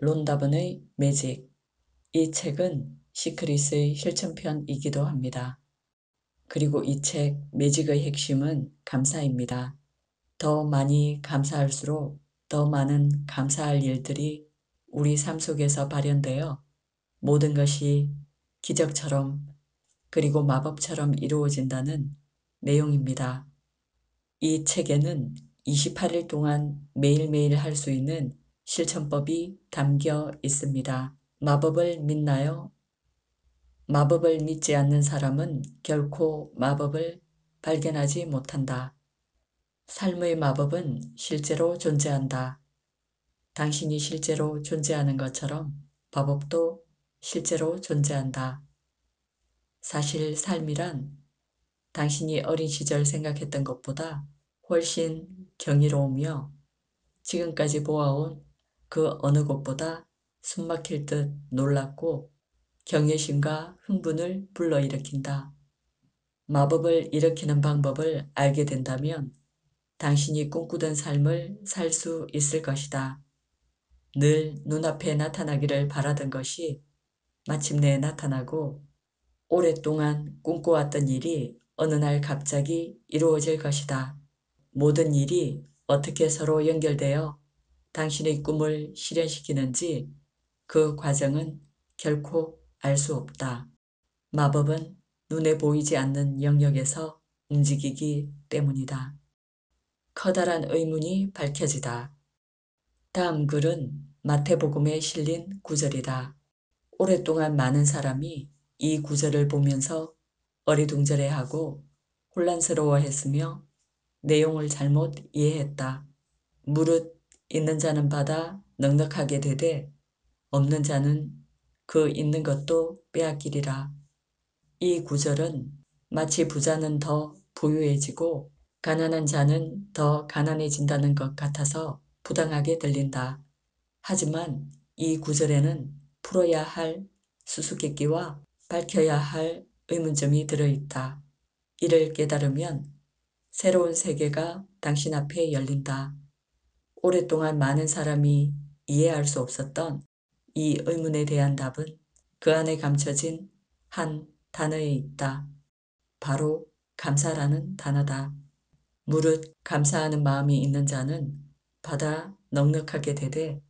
론다븐의 매직. 이 책은 시크릿의 실천편이기도 합니다. 그리고 이 책 매직의 핵심은 감사입니다. 더 많이 감사할수록 더 많은 감사할 일들이 우리 삶 속에서 발현되어 모든 것이 기적처럼 그리고 마법처럼 이루어진다는 내용입니다. 이 책에는 28일 동안 매일매일 할 수 있는 실천법이 담겨 있습니다. 마법을 믿나요? 마법을 믿지 않는 사람은 결코 마법을 발견하지 못한다. 삶의 마법은 실제로 존재한다. 당신이 실제로 존재하는 것처럼 마법도 실제로 존재한다. 사실 삶이란 당신이 어린 시절 생각했던 것보다 훨씬 경이로우며 지금까지 보아온 그 어느 것보다 숨막힐 듯 놀랍고 경외심과 흥분을 불러일으킨다. 마법을 일으키는 방법을 알게 된다면 당신이 꿈꾸던 삶을 살 수 있을 것이다. 늘 눈앞에 나타나기를 바라던 것이 마침내 나타나고 오랫동안 꿈꿔왔던 일이 어느 날 갑자기 이루어질 것이다. 모든 일이 어떻게 서로 연결되어 당신의 꿈을 실현시키는지 그 과정은 결코 알 수 없다. 마법은 눈에 보이지 않는 영역에서 움직이기 때문이다. 커다란 의문이 밝혀지다. 다음 글은 마태복음에 실린 구절이다. 오랫동안 많은 사람이 이 구절을 보면서 어리둥절해하고 혼란스러워했으며 내용을 잘못 이해했다. 무릇 있는 자는 받아 넉넉하게 되되 없는 자는 그 있는 것도 빼앗기리라. 이 구절은 마치 부자는 더 부유해지고 가난한 자는 더 가난해진다는 것 같아서 부당하게 들린다. 하지만 이 구절에는 풀어야 할 수수께끼와 밝혀야 할 의문점이 들어있다. 이를 깨달으면 새로운 세계가 당신 앞에 열린다. 오랫동안 많은 사람이 이해할 수 없었던 이 의문에 대한 답은 그 안에 감춰진 한 단어에 있다. 바로 감사라는 단어다. 무릇 감사하는 마음이 있는 자는 받아 넉넉하게 되되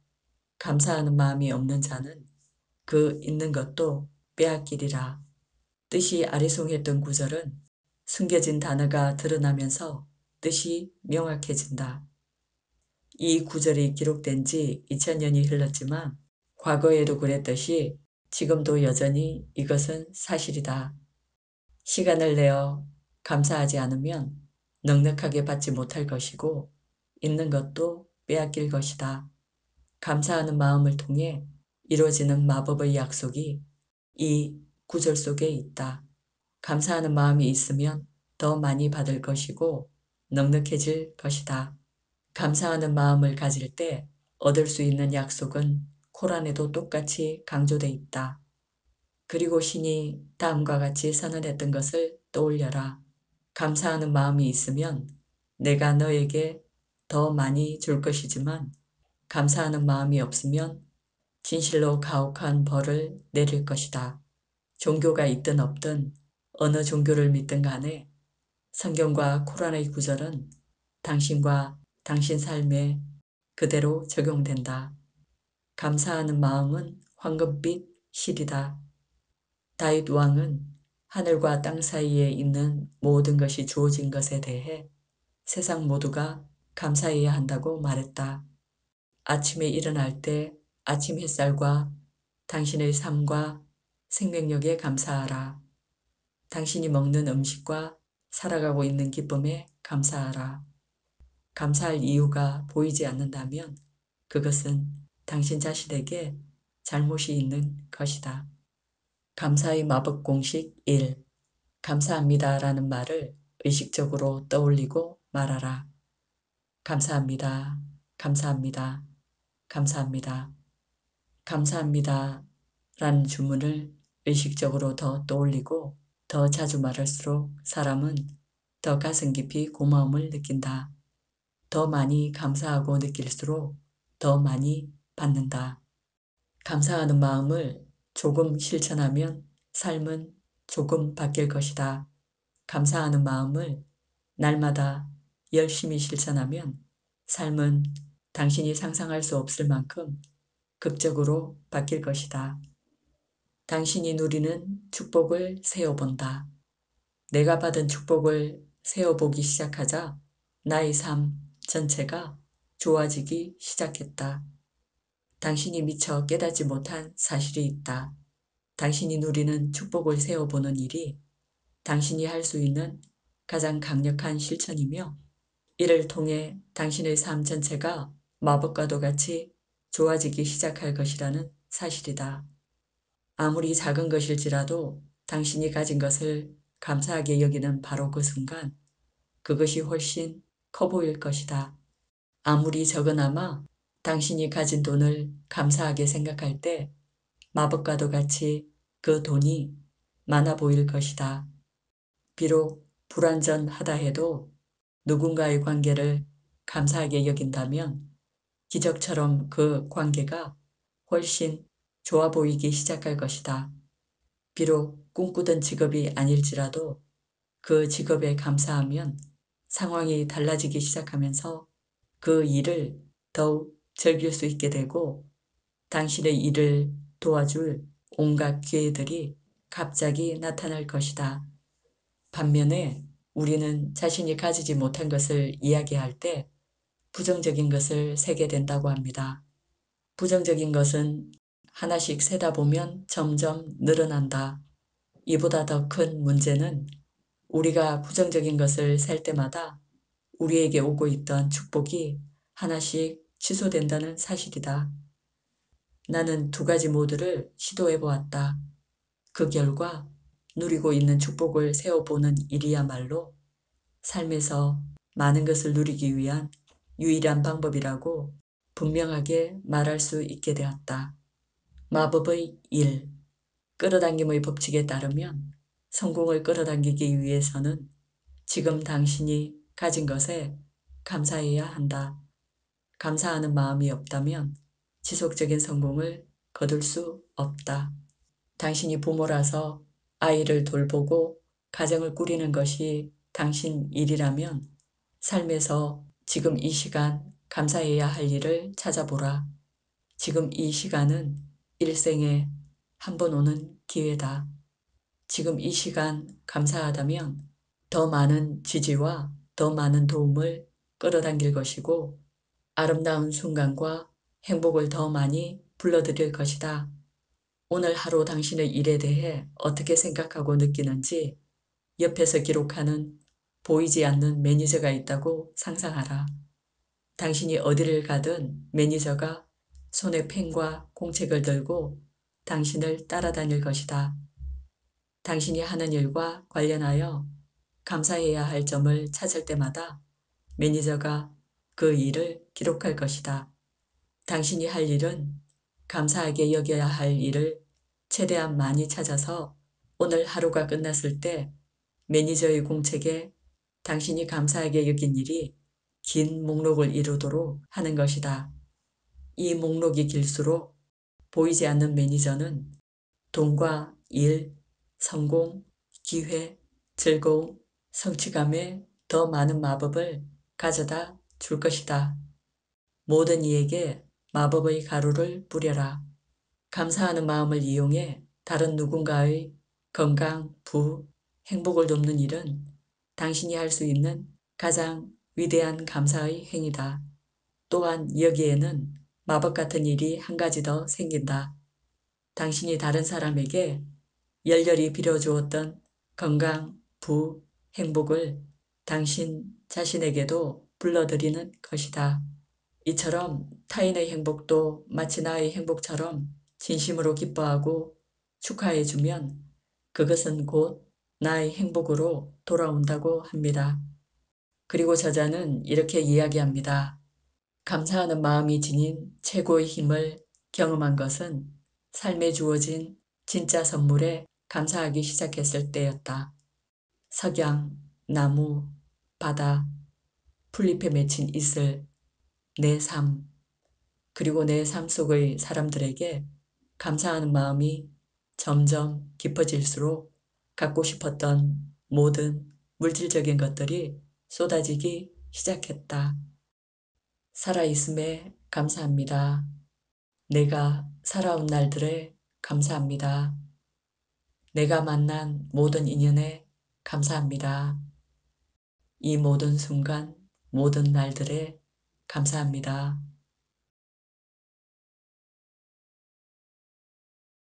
감사하는 마음이 없는 자는 그 있는 것도 빼앗기리라. 뜻이 아리송했던 구절은 숨겨진 단어가 드러나면서 뜻이 명확해진다. 이 구절이 기록된 지 2000년이 흘렀지만 과거에도 그랬듯이 지금도 여전히 이것은 사실이다. 시간을 내어 감사하지 않으면 넉넉하게 받지 못할 것이고 있는 것도 빼앗길 것이다. 감사하는 마음을 통해 이루어지는 마법의 약속이 이 구절 속에 있다. 감사하는 마음이 있으면 더 많이 받을 것이고 넉넉해질 것이다. 감사하는 마음을 가질 때 얻을 수 있는 약속은 코란에도 똑같이 강조돼 있다. 그리고 신이 다음과 같이 선언했던 것을 떠올려라. 감사하는 마음이 있으면 내가 너에게 더 많이 줄 것이지만 감사하는 마음이 없으면 진실로 가혹한 벌을 내릴 것이다. 종교가 있든 없든 어느 종교를 믿든 간에 성경과 코란의 구절은 당신과 당신 삶에 그대로 적용된다. 감사하는 마음은 황금빛 실이다. 다윗 왕은 하늘과 땅 사이에 있는 모든 것이 주어진 것에 대해 세상 모두가 감사해야 한다고 말했다. 아침에 일어날 때 아침 햇살과 당신의 삶과 생명력에 감사하라. 당신이 먹는 음식과 살아가고 있는 기쁨에 감사하라. 감사할 이유가 보이지 않는다면 그것은 당신 자신에게 잘못이 있는 것이다. 감사의 마법 공식 1. 감사합니다라는 말을 의식적으로 떠올리고 말하라. 감사합니다. 감사합니다. 감사합니다. 감사합니다. 라는 주문을 의식적으로 더 떠올리고 더 자주 말할수록 사람은 더 가슴 깊이 고마움을 느낀다. 더 많이 감사하고 느낄수록 더 많이 받는다. 감사하는 마음을 조금 실천하면 삶은 조금 바뀔 것이다. 감사하는 마음을 날마다 열심히 실천하면 삶은 당신이 상상할 수 없을 만큼 극적으로 바뀔 것이다. 당신이 누리는 축복을 세어본다. 내가 받은 축복을 세어보기 시작하자 나의 삶 전체가 좋아지기 시작했다. 당신이 미처 깨닫지 못한 사실이 있다. 당신이 누리는 축복을 세어보는 일이 당신이 할 수 있는 가장 강력한 실천이며 이를 통해 당신의 삶 전체가 마법과도 같이 좋아지기 시작할 것이라는 사실이다. 아무리 작은 것일지라도 당신이 가진 것을 감사하게 여기는 바로 그 순간 그것이 훨씬 커 보일 것이다. 아무리 적으나마 당신이 가진 돈을 감사하게 생각할 때 마법과도 같이 그 돈이 많아 보일 것이다. 비록 불완전하다 해도 누군가의 관계를 감사하게 여긴다면 기적처럼 그 관계가 훨씬 좋아 보이기 시작할 것이다. 비록 꿈꾸던 직업이 아닐지라도 그 직업에 감사하면 상황이 달라지기 시작하면서 그 일을 더욱 즐길 수 있게 되고 당신의 일을 도와줄 온갖 기회들이 갑자기 나타날 것이다. 반면에 우리는 자신이 가지지 못한 것을 이야기할 때 부정적인 것을 세게 된다고 합니다. 부정적인 것은 하나씩 세다 보면 점점 늘어난다. 이보다 더 큰 문제는 우리가 부정적인 것을 셀 때마다 우리에게 오고 있던 축복이 하나씩 취소된다는 사실이다. 나는 두 가지 모두를 시도해 보았다. 그 결과 누리고 있는 축복을 세어보는 일이야말로 삶에서 많은 것을 누리기 위한 유일한 방법이라고 분명하게 말할 수 있게 되었다. 마법의 1. 끌어당김의 법칙에 따르면 성공을 끌어당기기 위해서는 지금 당신이 가진 것에 감사해야 한다. 감사하는 마음이 없다면 지속적인 성공을 거둘 수 없다. 당신이 부모라서 아이를 돌보고 가정을 꾸리는 것이 당신 일이라면 삶에서 지금 이 시간 감사해야 할 일을 찾아보라. 지금 이 시간은 일생에 한 번 오는 기회다. 지금 이 시간 감사하다면 더 많은 지지와 더 많은 도움을 끌어당길 것이고 아름다운 순간과 행복을 더 많이 불러들일 것이다. 오늘 하루 당신의 일에 대해 어떻게 생각하고 느끼는지 옆에서 기록하는 보이지 않는 매니저가 있다고 상상하라. 당신이 어디를 가든 매니저가 손에 펜과 공책을 들고 당신을 따라다닐 것이다. 당신이 하는 일과 관련하여 감사해야 할 점을 찾을 때마다 매니저가 그 일을 기록할 것이다. 당신이 할 일은 감사하게 여겨야 할 일을 최대한 많이 찾아서 오늘 하루가 끝났을 때 매니저의 공책에 당신이 감사하게 여긴 일이 긴 목록을 이루도록 하는 것이다. 이 목록이 길수록 보이지 않는 매니저는 돈과 일, 성공, 기회, 즐거움, 성취감에 더 많은 마법을 가져다 줄 것이다. 모든 이에게 마법의 가루를 뿌려라. 감사하는 마음을 이용해 다른 누군가의 건강, 부, 행복을 돕는 일은 당신이 할 수 있는 가장 위대한 감사의 행위다. 또한 여기에는 마법 같은 일이 한 가지 더 생긴다. 당신이 다른 사람에게 열렬히 빌어주었던 건강, 부, 행복을 당신 자신에게도 불러들이는 것이다. 이처럼 타인의 행복도 마치 나의 행복처럼 진심으로 기뻐하고 축하해주면 그것은 곧 나의 행복으로 돌아온다고 합니다. 그리고 저자는 이렇게 이야기합니다. 감사하는 마음이 지닌 최고의 힘을 경험한 것은 삶에 주어진 진짜 선물에 감사하기 시작했을 때였다. 석양, 나무, 바다, 풀잎에 맺힌 이슬, 내 삶, 그리고 내 삶 속의 사람들에게 감사하는 마음이 점점 깊어질수록 갖고 싶었던 모든 물질적인 것들이 쏟아지기 시작했다. 살아있음에 감사합니다. 내가 살아온 날들에 감사합니다. 내가 만난 모든 인연에 감사합니다. 이 모든 순간, 모든 날들에 감사합니다.